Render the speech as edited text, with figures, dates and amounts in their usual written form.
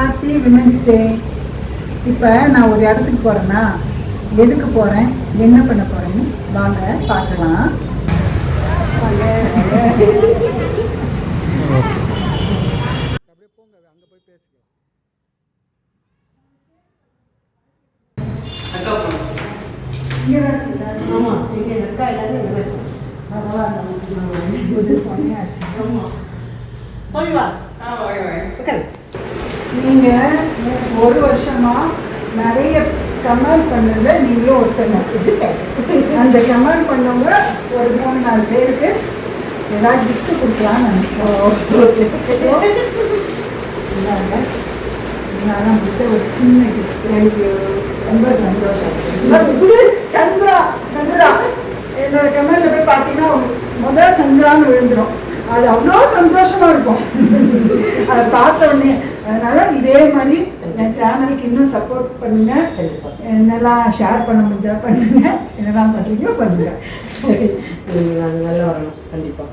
Happy women's day. இப்போ நான் ஒரு இடத்துக்கு போகிறேன்னா எதுக்கு போகிறேன், என்ன பண்ண போகிறேன்னு வாங்க பார்க்கலாம். நீங்க ஒரு வருஷமா நிறைய கமெண்ட் பண்ணதுல நீங்களும் ஒருத்தங்க. அந்த கமெண்ட் பண்ணவங்க ஒரு 3-4 பேருக்கு ஏதாவது கிஃப்ட் கொடுக்கலாம்னு நினைச்சோம். நான் முடிச்ச ஒரு சின்ன கிஃப்ட் எனக்கு ரொம்ப சந்தோஷம். சந்திரா சந்திரா என்னோட கமெண்ட்ல போய் பார்த்தீங்கன்னா முதல் சந்திரான்னு விழுந்துடும். அது அவ்வளோ சந்தோஷமா இருக்கும் அதை பார்த்த உடனே. அதனால இதே மாதிரி என் சேனலுக்கு இன்னும் சப்போர்ட் பண்ணுங்க, என்னெல்லாம் ஷேர் பண்ண முடிஞ்சா பண்ணுங்க, என்னெல்லாம் பண்றீங்களோ பண்ணுங்க. நல்லா வரணும் கண்டிப்பா.